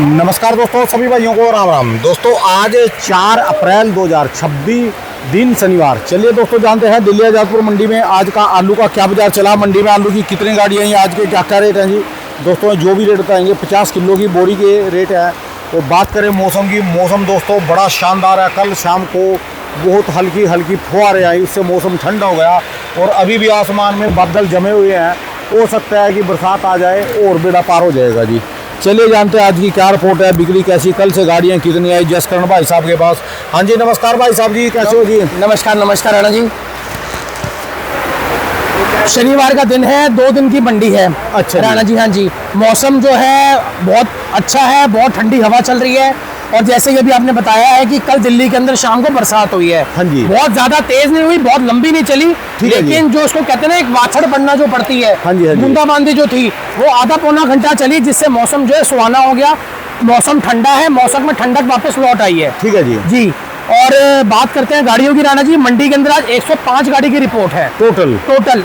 नमस्कार दोस्तों, सभी भाइयों को राम राम। दोस्तों आज 4 अप्रैल 2026 दिन शनिवार। चलिए दोस्तों जानते हैं दिल्ली आजादपुर मंडी में आज का आलू का क्या बाजार चला, मंडी में आलू की कितनी गाड़ियाँ हैं, आज के क्या क्या रेट हैं जी। दोस्तों जो भी रेट बताएंगे 50 किलो की बोरी के रेट है। तो बात करें मौसम की, मौसम दोस्तों बड़ा शानदार है। कल शाम को बहुत हल्की हल्की फुहारें आई, इससे मौसम ठंडा हो गया और अभी भी आसमान में बादल जमे हुए हैं। हो सकता है कि बरसात आ जाए और बेड़ा पार हो जाएगा जी। चलिए जानते हैं आज की क्या रिपोर्ट है, बिक्री कैसी, कल से गाड़ियाँ कितनी आई जसकरण भाई साहब के पास। हाँ जी नमस्कार भाई साहब जी, कैसे हो जी। नमस्कार नमस्कार राणा जी। शनिवार का दिन है, 2 दिन की मंडी है। अच्छा राणा जी। हाँ जी, मौसम जो है बहुत अच्छा है, बहुत ठंडी हवा चल रही है। और जैसे कि अभी आपने बताया है कि कल दिल्ली के अंदर शाम को बरसात हुई है। हाँ जी। बहुत ज्यादा तेज नहीं हुई, बहुत लंबी नहीं चली, लेकिन जो उसको कहते हैं ना एक वाछड़ पड़ना जो पड़ती है, हाँ जी, हाँ जी। बूंदाबांदी जो थी वो आधा पौना घंटा चली, जिससे मौसम जो है सुहाना हो गया। मौसम ठंडा है, मौसम में ठंडक वापस लौट आई है। ठीक है जी जी। और बात करते हैं गाड़ियों की राणा जी, मंडी के अंदर आज 105 गाड़ी की रिपोर्ट है। टोटल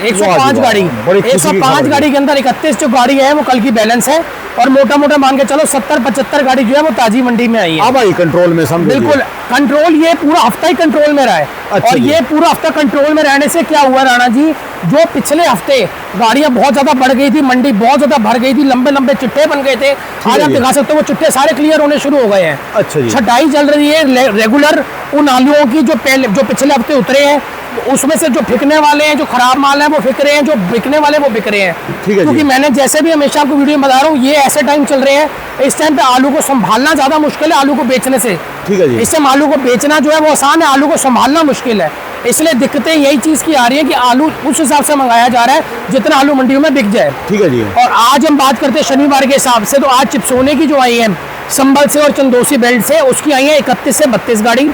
105 गाड़ी। 105 गाड़ी के अंदर 31 जो गाड़ी है वो कल की बैलेंस है, और मोटा मोटा मान के चलो 70-75 गाड़ी जो है वो ताजी मंडी में आई है। अब आई कंट्रोल में, समझ बिल्कुल कंट्रोल, ये पूरा हफ्ता ही कंट्रोल में रहा है। अच्छा और जी। ये पूरा हफ्ता कंट्रोल में रहने से क्या हुआ राणा जी, जो पिछले हफ्ते गाड़ियां बहुत ज्यादा बढ़ गई थी, मंडी बहुत ज्यादा भर गई थी, लंबे लंबे चिट्ठे बन गए थे। आज आप दिखा सकते हो वो चिट्ठे सारे क्लियर होने शुरू हो गए हैं। अच्छा जी। छटाई चल रही है रेगुलर उन आलुओं की जो पिछले हफ्ते उतरे हैं, उसमें से जो बिकने वाले हैं, जो खराब माल है वो बिक रहे हैं, जो बिकने वाले वो बिक रहे हैं। ठीक है। क्योंकि मैंने जैसे भी हमेशा आपको वीडियो में बता रहा हूँ, ये ऐसे टाइम चल रहे हैं, इस टाइम पे आलू को संभालना ज्यादा मुश्किल है आलू को बेचने से। ठीक है जी। इस टाइम आलू को बेचना जो है वो आसान है, आलू को संभालना मुश्किल है। इसलिए दिक्कतें यही चीज की आ रही है कि आलू उस हिसाब से मंगाया जा रहा है जितना आलू मंडियों में बिक जाए। ठीक है जी। और आज हम बात करते हैं शनिवार के हिसाब से, तो आज चिपसोने की जो आई है संभल से और चंदोसी बेल्ट से, उसकी आई है 31 से 32 गाड़ी।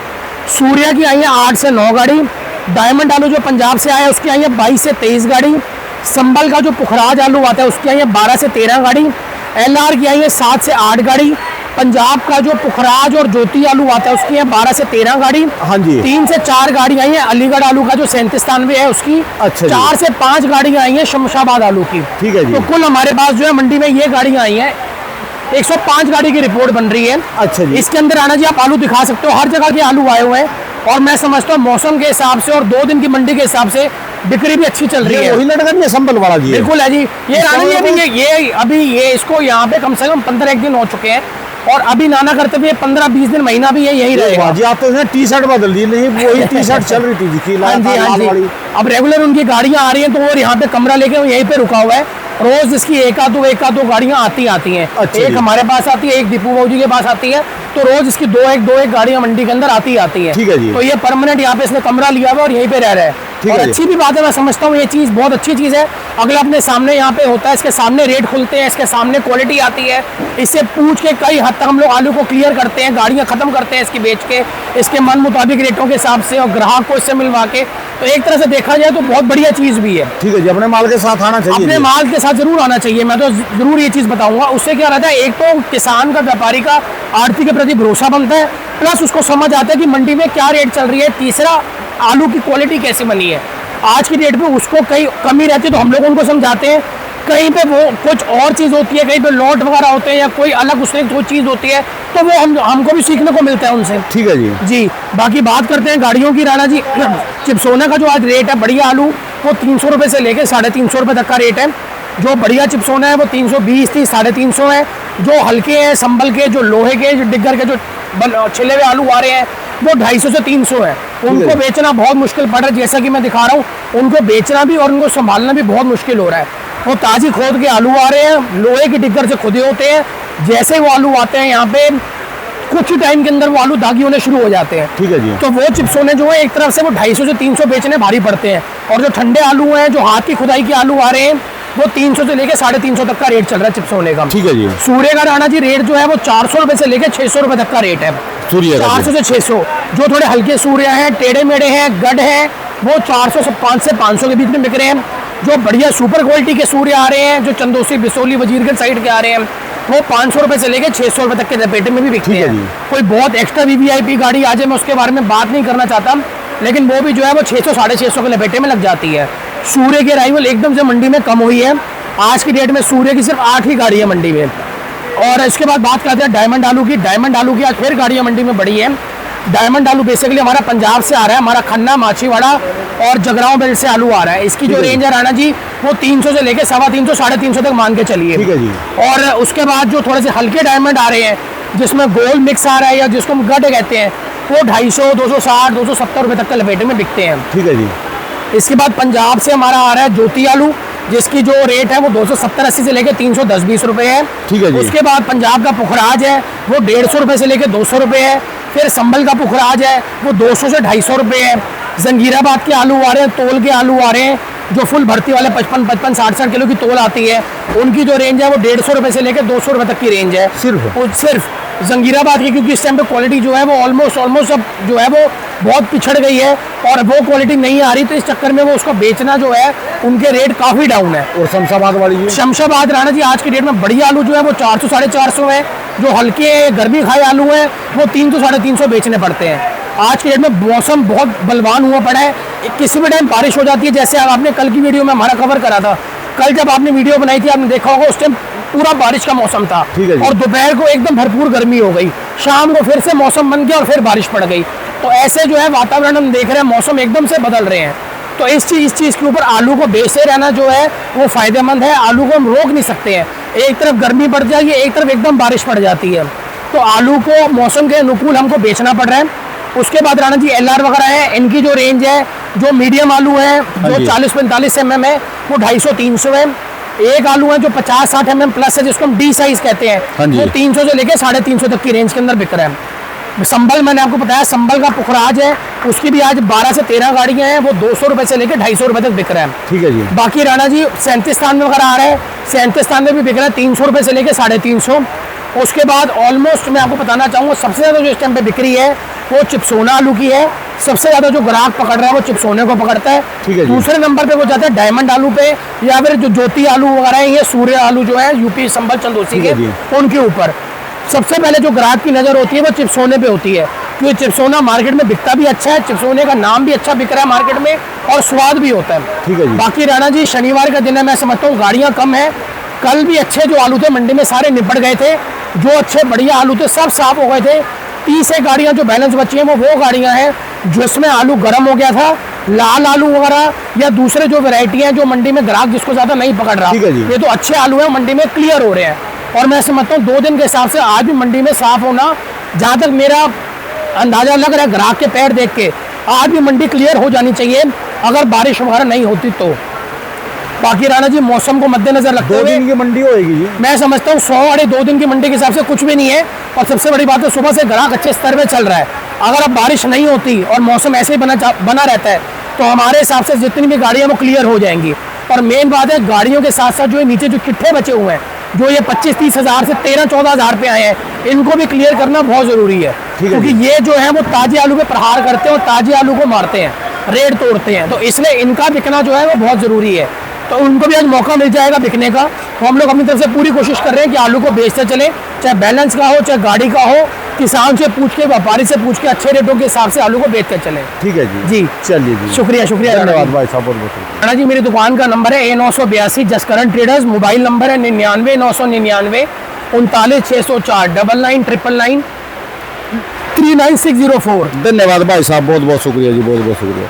सूर्या की आई है 8 से 9 गाड़ी। डायमंड आलू जो पंजाब से आया है उसकी आई है 22 से 23 गाड़ी। संभल का जो पुखराज आलू आता है उसकी आई है 12 से 13 गाड़ी। LR की आई है 7 से 8 गाड़ी। पंजाब का जो पुखराज और ज्योति आलू आता है उसकी है 12 से 13 गाड़ी। हाँ जी। 3 से 4 गाड़ी आई है अलीगढ़ आलू का जो 3793 है उसकी। अच्छा जी। 4 से 5 गाड़ियां आई है शमशाबाद आलू की। ठीक है जी। तो कुल हमारे पास जो है मंडी में ये गाड़ियां आई हैं, 105 गाड़ी की रिपोर्ट बन रही है। अच्छा जी। इसके अंदर आना जी आप आलू दिखा सकते हो, हर जगह के आलू आए हुए हैं। और मैं समझता हूँ मौसम के हिसाब से और 2 दिन की मंडी के हिसाब से बिक्री भी अच्छी चल रही है। वही लड़का नहीं, संभल वाला जी। बिल्कुल है जी। ये राणा जी अभी ये इसको यहाँ पे कम से कम 15 दिन हो चुके हैं, और अभी नाना करते हुए 15-20 दिन महीना भी यही रहेगा जी। आप तो टी-शर्ट बदल दी, नहीं वही टी-शर्ट चल रही थी जी। हाँ जी, हाँ जी। अब रेगुलर उनकी गाड़ियां आ रही हैं, तो वो यहाँ पे कमरा लेके वो यहीं पे रुका हुआ है। रोज इसकी एक आध दो गाड़ियां आती हैं। अच्छा एक जी। हमारे पास आती है, एक दीपू बाबू जी के पास आती है, तो रोज इसकी दो एक गाड़ियां मंडी के अंदर आती है। ठीक है जी। तो ये परमानेंट यहाँ पे इसने कमरा लिया हुआ और यहीं पे रह रहा है। और अच्छी भी बात है, मैं समझता हूँ ये चीज़ बहुत अच्छी चीज़ है। अगला अपने सामने यहाँ पे होता है, इसके सामने रेट खुलते हैं, इसके सामने क्वालिटी आती है। इससे पूछ के कई हद तक हम लोग आलू को क्लियर करते हैं, गाड़ियाँ खत्म करते हैं इसकी बेच के, इसके मन मुताबिक रेटों के हिसाब से, और ग्राहक को इससे मिलवा के। तो एक तरह से देखा जाए तो बहुत बढ़िया चीज़ भी है। ठीक है जी। अपने माल के साथ आना चाहिए, अपने माल के साथ जरूर आना चाहिए। मैं तो जरूर ये चीज़ बताऊंगा। उससे क्या रहता है, एक तो किसान का, व्यापारी का आड़ती के प्रति भरोसा बनता है, प्लस उसको समझ आता है कि मंडी में क्या रेट चल रही है। तीसरा, आलू की क्वालिटी कैसे बनी है आज की डेट पे, उसको कहीं कमी रहती है तो हम लोग उनको समझाते हैं। कहीं पे वो कुछ और चीज़ होती है, कहीं पे लॉट वगैरह होते हैं या कोई अलग उसमें कोई चीज़ होती है, तो वो हमको भी सीखने को मिलता है उनसे। ठीक है जी। जी। बाकी बात करते हैं गाड़ियों की राणा जी। चिपसोना का जो आज रेट है बढ़िया आलू, वो 300 रुपये से लेकर 350 रुपये तक का रेट है। जो बढ़िया चिपसोना है वो 320 350 है। जो हल्के हैं संभल के, जो लोहे के, जो डिग्गर के, जो छिले हुए आलू आ रहे हैं वो 250 से 300 है। उनको बेचना बहुत मुश्किल पड़ रहा है, जैसा कि मैं दिखा रहा हूँ। उनको बेचना भी और उनको संभालना भी बहुत मुश्किल हो रहा है। वो ताज़ी खोद के आलू आ रहे हैं, लोहे की डिग्गर से खुदे होते हैं। जैसे वो आलू आते हैं यहाँ पे, कुछ ही टाइम के अंदर वो आलू दागी होने शुरू हो जाते हैं। ठीक है जी। तो वो चिपसोने जो है एक तरफ से वो 250 से 300 बेचने भारी पड़ते हैं। और जो ठंडे आलू हैं, जो हाथ की खुदाई के आलू आ रहे हैं, वो 300 से लेकर 350 तक का रेट चल रहा है चिपसोने का। ठीक है जी। सूर्य का राणा जी रेट जो है वो 400 रुपये से लेकर 600 रुपये तक का रेट है। सूर्य 400 से 600। जो थोड़े हल्के सूर्य हैं, टेढ़े मेढ़े हैं, गढ़ हैं, वो 400 से 500 के बीच में बिक रहे हैं। जो बढ़िया सुपर क्वालिटी के सूर्य आ रहे हैं, जो चंदोसी, बिसोली, वजीरगंज साइड के आ रहे हैं, वो 500 रुपये से लेकर 600 रुपये तक के लपेटे में भी बिकते हैं। कोई बहुत एक्स्ट्रा VVIP गाड़ी आ जाए, मैं उसके बारे में बात नहीं करना चाहता, लेकिन वो भी जो है वो 600 650 के लपेटे में लग जाती है। सूर्य की अराइवल एकदम से मंडी में कम हुई है। आज की डेट में सूर्य की सिर्फ 8 ही गाड़ी है मंडी में, और इसके बाद बात करते हैं डायमंड आलू की। डायमंड आलू की आज फिर गाड़ियाँ मंडी में बढ़ी है। डायमंड आलू बेसिकली हमारा पंजाब से आ रहा है, हमारा खन्ना, माछीवाड़ा और जगरांव बेल्ट से आलू आ रहा है। इसकी जो रेंज है राणा जी वो 300 से लेके 350, 350 तक मान के चलिए। ठीक है जी। और उसके बाद जो थोड़े से हल्के डायमंड आ रहे हैं जिसमें गोल्ड मिक्स आ रहा है या जिसको हम गड कहते हैं, वो 250, 260, 270 रुपये तक के लपेटे में बिकते हैं। ठीक है जी। इसके बाद पंजाब से हमारा आ रहा है ज्योति आलू, जिसकी जो रेट है वो 270-80 से लेके 310-20 रुपये है। ठीक है जी। उसके बाद पंजाब का पुखराज है वो 150 रुपये से लेके 200 रुपये है। फिर संभल का पुखराज है वो 200 से 250 रुपये है। जंगीराबाद के आलू आ रहे हैं, तोल के आलू आ रहे हैं जो फुल भर्ती वाले 55, 60 किलो की तोल आती है, उनकी जो रेंज है वो 150 रुपये से लेकर 200 रुपये तक की रेंज है सिर्फ जंगीराबाद की, क्योंकि इस टाइम पे क्वालिटी जो है वो ऑलमोस्ट अब जो है वो बहुत पिछड़ गई है और वो क्वालिटी नहीं आ रही, तो इस चक्कर में वो उसको बेचना जो है उनके रेट काफ़ी डाउन है। और शमशाबाद वाली जी? शमशाबाद राणा जी आज की डेट में बढ़िया आलू जो है वो 400, 450 है। जो हल्के गर्मी खाए आलू है वो 300, 350 बेचने पड़ते हैं। आज की डेट में मौसम बहुत बलवान हुआ पड़ा है, किसी भी टाइम बारिश हो जाती है। जैसे आपने कल की वीडियो में हमारा कवर करा था, कल जब आपने वीडियो बनाई थी आपने देखा होगा उस टाइम पूरा बारिश का मौसम था और दोपहर को एकदम भरपूर गर्मी हो गई, शाम को फिर से मौसम बन गया और फिर बारिश पड़ गई। तो ऐसे जो है वातावरण हम देख रहे हैं, मौसम एकदम से बदल रहे हैं। तो इस चीज़ के ऊपर आलू को बेचते रहना जो है वो फ़ायदेमंद है। आलू को हम रोक नहीं सकते हैं, एक तरफ गर्मी बढ़ जाएगी, एक तरफ एकदम बारिश पड़ जाती है। तो आलू को मौसम के अनुकूल हमको बेचना पड़ रहा है। उसके बाद राणा जी LR वगैरह है, इनकी जो रेंज है, जो मीडियम आलू है जो 40-45 mm है वो 250-300 है। एक आलू है जो 50-60 mm प्लस है जिसको हम D साइज कहते हैं, वो 300 से लेके 350 तक की रेंज के अंदर बिक रहा है। संभल मैंने आपको बताया, संभल का पुखराज है, उसकी भी आज 12 से 13 गाड़ियां हैं, वो 200 रुपये से लेकर 250 रुपये तक बिक रहा है। ठीक है जी। बाकी राणा जी 37 में वगैरह आ रहा है, 37 में भी बिक रहा है 300 रुपये से लेकर 350। उसके बाद ऑलमोस्ट मैं आपको बताना चाहूँगा सबसे ज़्यादा जो इस टाइम पे बिक्री है वो चिपसोना आलू की है। सबसे ज़्यादा जो ग्राहक पकड़ रहा है वो चिपसोने को पकड़ता है। ठीक है। दूसरे नंबर पे वो जाता है डायमंड आलू पे, या फिर जो ज्योति आलू वगैरह है, ये सूर्य आलू जो है यूपी संभल चंदोसी के, उनके ऊपर सबसे पहले जो ग्राहक की नज़र होती है वो चिपसोने पे होती है, क्योंकि चिपसोना मार्केट में बिकता भी अच्छा है, चिपसोने का नाम भी अच्छा बिक रहा है मार्केट में और स्वाद भी होता है। ठीक है जी। बाकी राणा जी शनिवार का दिन है, मैं समझता हूँ गाड़ियाँ कम है। कल भी अच्छे जो आलू थे मंडी में सारे निपट गए थे, जो अच्छे बढ़िया आलू थे सब साफ हो गए थे। 30 गाड़ियाँ जो बैलेंस बची हैं वो गाड़ियाँ हैं जिसमें आलू गर्म हो गया था। लाल आलू वगैरह या दूसरे जो वैरायटी हैं जो मंडी में ग्राहक जिसको ज़्यादा नहीं पकड़ रहा, ये तो अच्छे आलू हैं मंडी में क्लियर हो रहे हैं। और मैं समझता हूँ 2 दिन के हिसाब से आज भी मंडी में साफ होना, जहाँ तक मेरा अंदाज़ा लग रहा है ग्राहक के पैर देख के, आज भी मंडी क्लियर हो जानी चाहिए अगर बारिश वगैरह नहीं होती तो। बाकी राणा जी मौसम को मद्देनजर रखते हुए 2 दिन की मंडी होएगी जी, मैं समझता हूँ 100-2 दिन की मंडी के हिसाब से कुछ भी नहीं है। और सबसे बड़ी बात है सुबह से ग्राहक अच्छे स्तर पे चल रहा है। अगर अब बारिश नहीं होती और मौसम ऐसे ही बना रहता है तो हमारे हिसाब से जितनी भी गाड़ियाँ वो क्लियर हो जाएंगी। और मेन बात है गाड़ियों के साथ साथ जो नीचे जो चिट्ठे बचे हुए हैं, जो ये 25-30 हज़ार से 13-14 हज़ार पे आए हैं, इनको भी क्लियर करना बहुत ज़रूरी है, क्योंकि ये जो है वो ताजे आलू पे प्रहार करते हैं और ताजे आलू को मारते हैं, रेट तोड़ते हैं। तो इसलिए इनका बिकना जो है वो बहुत ज़रूरी है। तो उनको भी आज मौका मिल जाएगा बिकने का। तो हम लोग अपनी तरफ से पूरी कोशिश कर रहे हैं कि आलू को बेचते चले, चाहे बैलेंस का हो चाहे गाड़ी का हो, किसान से पूछ के व्यापारी से पूछ के अच्छे रेटों के हिसाब से आलू को बेचते चले। ठीक है जी। जी चलिए जी, शुक्रिया धन्यवाद भाई साहब, बहुत बहुत। राणा जी मेरी दुकान का नंबर है A982 Jaskaran traders, mobile number है 99 999 39 604 99 999 39604। धन्यवाद भाई साहब, बहुत बहुत शुक्रिया जी, बहुत बहुत शुक्रिया।